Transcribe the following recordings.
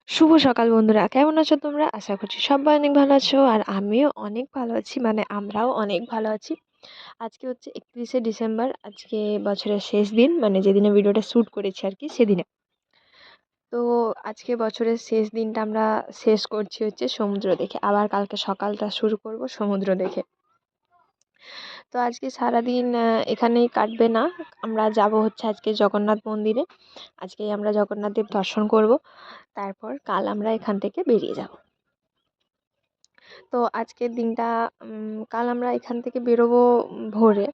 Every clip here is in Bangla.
শুভ সকাল বন্ধুরা, কেমন আছো তোমরা? আশা করছি সবাই অনেক ভালো আছো আর আমিও অনেক ভালো আছি, মানে আমরাও অনেক ভালো আছি। আজকে হচ্ছে 31শে ডিসেম্বর, আজকে বছরের শেষ দিন, মানে যেদিনে ভিডিওটা শ্যুট করেছি আর কি সেদিনে। তো আজকে বছরের শেষ দিনটা আমরা শেষ করছি হচ্ছে সমুদ্র দেখে, আবার কালকে সকালটা শুরু করব সমুদ্র দেখে। তো আজকে সারাদিন এখানেই কাটবে না, আমরা যাব হচ্ছে আজকে জগন্নাথ মন্দিরে। আজকেই আমরা জগন্নাথ দেব দর্শন করব, তারপর কাল আমরা এখান থেকে বেরিয়ে যাব। তো আজকের দিনটা কাল আমরা এখান থেকে বেরোবো ভোরে।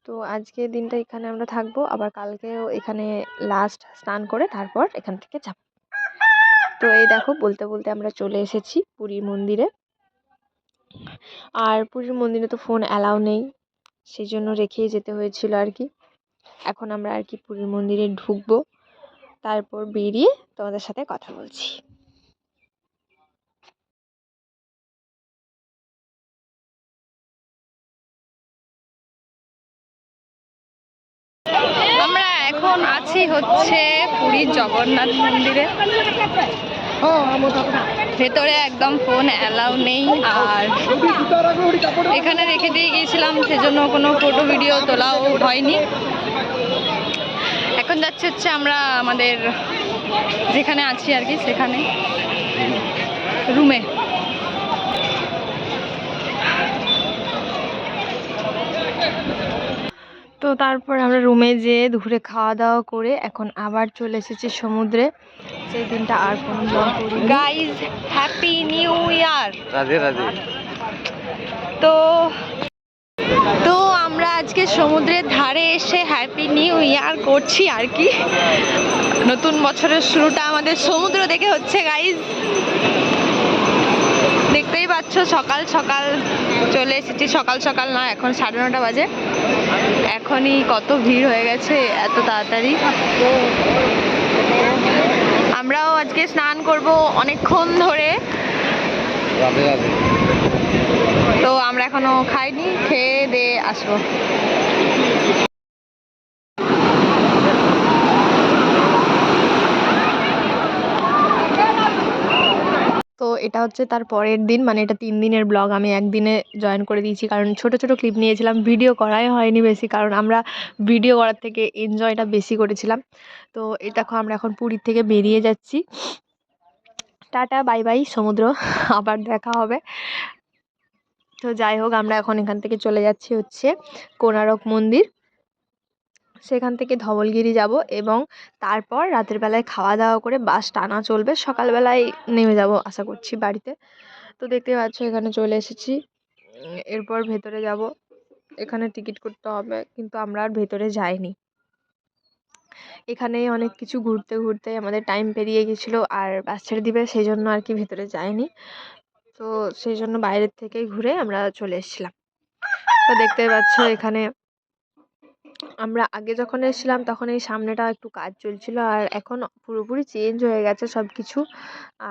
তো আজকের দিনটা এখানে আমরা থাকবো, আবার কালকেও এখানে লাস্ট স্নান করে তারপর এখান থেকে যাব। তো এই দেখো, বলতে বলতে আমরা চলে এসেছি পুরীর মন্দিরে। আর পুরীর মন্দিরে তো ফোন অ্যালাউ নেই, সেই জন্য রেখেই যেতে হয়েছিল আর কি। এখন আমরা আর কি পুরীর মন্দিরে ঢুকবো, তারপর বেরিয়ে তোমাদের সাথে কথা বলছি। আমরা এখন আছি হচ্ছে পুরীর জগন্নাথ মন্দিরে। ভেতরে একদম ফোন অ্যালাউ নেই, আর এখানে রেখে দিয়ে গিয়েছিলাম, সেজন্য কোনো ফটো ভিডিও তোলাও হয়নি। এখন যাচ্ছে হচ্ছে আমরা আমাদের যেখানে আছি আর কি, সেখানে রুমে। তো তারপর আমরা রুমে যেয়ে দুপুরে খাওয়া দাওয়া করে এখন আবার চলে এসেছি সমুদ্রে। সেই দিনটা আর কোনো ব্লগ করিনি। Guys, happy new year. Radhe Radhe. তো তো আমরা আজকে সমুদ্রের ধারে এসে হ্যাপি নিউ ইয়ার করছি আর কি। নতুন বছরের শুরুটা আমাদের সমুদ্র দেখে হচ্ছে গাইজ। দেখতেই পাচ্ছ সকাল সকাল চলে এসেছি, সকাল সকাল না, এখন 9:30 বাজে। এখনই কত ভিড় হয়ে গেছে এত তাড়াতাড়ি। আমরাও আজকে স্নান করব অনেকক্ষণ ধরে। রাধে রাধে। তো আমরা এখনো খাইনি, খেয়ে দিয়ে আসবো। তো এটা হচ্ছে তার পরের দিন, মানে এটা 3 দিনের ব্লগ আমি একদিনে জয়েন করে দিয়েছি, কারণ ছোট ছোট ক্লিপ নিয়েছিলাম, ভিডিও করাই হয়নি বেশি, কারণ আমরা ভিডিও করার থেকে এনজয়টা বেশি করেছিলাম। তো এই দেখো, আমরা এখন পুরীর থেকে বেরিয়ে যাচ্ছি। টাটা বাই বাই সমুদ্র, আবার দেখা হবে। তো যাই হোক, আমরা এখন এখান থেকে চলে যাচ্ছি হচ্ছে কোণারক মন্দির, সেখান থেকে ধবলগিরি যাব, এবং তারপর রাতের বেলায় খাওয়া দাওয়া করে বাস টানা চলবে, সকালবেলায় নেমে যাব আশা করছি বাড়িতে। তো দেখতে পাচ্ছ এখানে চলে এসেছি। এরপর ভেতরে যাব, এখানে টিকিট করতে হবে, কিন্তু আমরা আর ভেতরে যাইনি। এখানেই অনেক কিছু ঘুরতে ঘুরতে আমাদের টাইম পেরিয়ে গেছিলো, আর বাস ছেড়ে দিবে, সেই জন্য আর কি ভেতরে যাইনি। তো সেই জন্য বাইরের থেকেই ঘুরে আমরা চলে এসেছিলাম। তো দেখতে পাচ্ছ এখানে আমরা আগে যখন এসেছিলাম তখন এই সামনেটা একটু কাজ চলছিল, আর এখন পুরোপুরি চেঞ্জ হয়ে গেছে সব কিছু,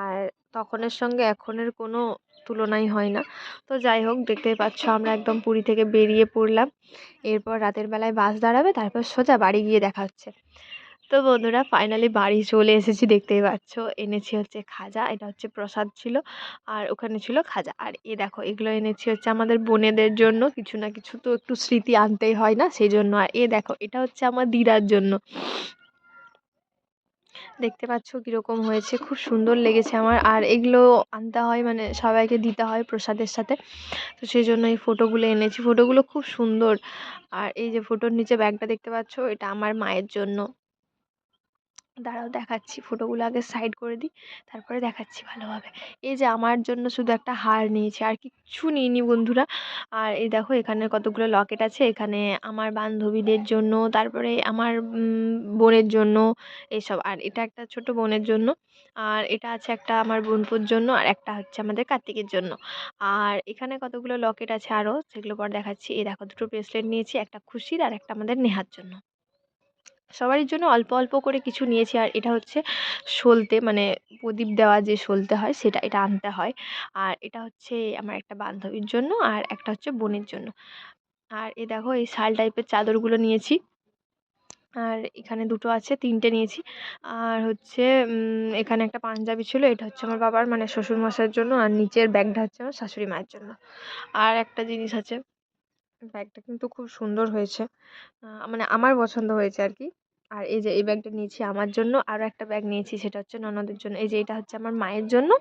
আর তখনের সঙ্গে এখনের কোনো তুলনাই হয় না। তো যাই হোক, দেখতেই পাচ্ছ আমরা একদম পুরী থেকে বেরিয়ে পড়লাম। এরপর রাতের বেলায় বাস দাঁড়াবে, তারপর সোজা বাড়ি গিয়ে দেখা হচ্ছে। তো বন্ধুরা, ফাইনালি বাড়ি চলে এসেছি। দেখতেই পাচ্ছ এনেছি হচ্ছে খাজা, এটা হচ্ছে প্রসাদ ছিল, আর ওখানে ছিল খাজা। আর এ দেখো, এগুলো এনেছি হচ্ছে আমাদের বোনেদের জন্য, কিছু না কিছু তো একটু স্মৃতি আনতেই হয় না, সেই জন্য। আর এ দেখো, এটা হচ্ছে আমার দিদার জন্য। দেখতে পাচ্ছ কিরকম হয়েছে, খুব সুন্দর লেগেছে আমার। আর এগুলো আনতে হয়, মানে সবাইকে দিতে হয় প্রসাদের সাথে, তো সেই জন্য এই ফটোগুলো এনেছি। ফটোগুলো খুব সুন্দর। আর এই যে ফটোর নিচে ব্যাগটা দেখতে পাচ্ছ, এটা আমার মায়ের জন্য। দাঁড়াও দেখাচ্ছি, ফটোগুলো আগে সাইড করে দিই, তারপরে দেখাচ্ছি ভালোভাবে। এই যে আমার জন্য শুধু একটা হার নিয়েছি, আর কিচ্ছু নিইনি বন্ধুরা। আর এই দেখো, এখানে কতগুলো লকেট আছে, এখানে আমার বান্ধবীদের জন্য, তারপরে আমার বোনের জন্য এইসব। আর এটা একটা ছোট বোনের জন্য, আর এটা আছে একটা আমার বোনপুর জন্য, আর একটা হচ্ছে আমাদের কার্তিকের জন্য। আর এখানে কতগুলো লকেট আছে আরও, সেগুলো পর দেখাচ্ছি। এই দেখো, দুটো ব্রেসলেট নিয়েছি, একটা খুশির আর একটা আমাদের নেহার জন্য। সবারই জন্য অল্প অল্প করে কিছু নিয়েছি। আর এটা হচ্ছে সলতে, মানে প্রদীপ দেওয়া যে সলতে হয় সেটা, এটা আনতে হয়। আর এটা হচ্ছে আমার একটা বান্ধবীর জন্য, আর একটা হচ্ছে বোনের জন্য। আর এ দেখো, এই শাল টাইপের চাদরগুলো নিয়েছি, আর এখানে দুটো আছে, তিনটে নিয়েছি। আর হচ্ছে এখানে একটা পাঞ্জাবি ছিল, এটা হচ্ছে আমার বাবার মানে শ্বশুরমশাইয়ের জন্য, আর নিচের ব্যাগটা হচ্ছে আমার শাশুড়ি মায়ের জন্য। আর একটা জিনিস আছে, ব্যাগটা কিন্তু খুব সুন্দর হয়েছে, মানে আমার পছন্দ হয়েছে আর কি। আর এই যে এই ব্যাগটা নিয়েছি আমার জন্য, আরও একটা ব্যাগ নিয়েছি সেটা হচ্ছে ননদের জন্য। এই যে এটা হচ্ছে আমার মায়ের জন্য,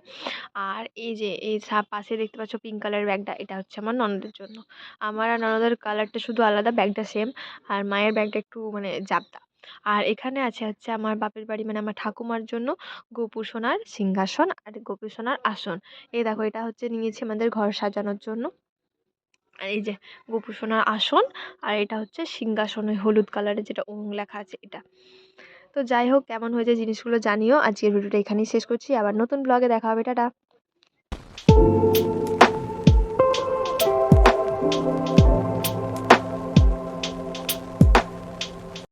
আর এই যে এই পাশে দেখতে পাচ্ছ পিঙ্ক কালারের ব্যাগটা, এটা হচ্ছে আমার ননদের জন্য। আমার আর ননদের কালারটা শুধু আলাদা, ব্যাগটা সেম। আর মায়ের ব্যাগটা একটু মানে জাবদা। আর এখানে আছে হচ্ছে আমার বাপের বাড়ি মানে আমার ঠাকুমার জন্য গোপু সোনার সিংহাসন আর গোপু সোনার আসন। এই দেখো এটা হচ্ছে নিয়েছি আমাদের ঘর সাজানোর জন্য। আর এই যে গোপু সোনার আসন, আর এটা হচ্ছে সিংহাসন, ওই হলুদ কালারের যেটা ওম লেখা আছে এটা। তো যাই হোক, কেমন হয়েছে জিনিসগুলো জানিও। আজকের ভিডিওটা এখানেই শেষ করছি, আবার নতুন ব্লগে দেখা হবে, টাটা।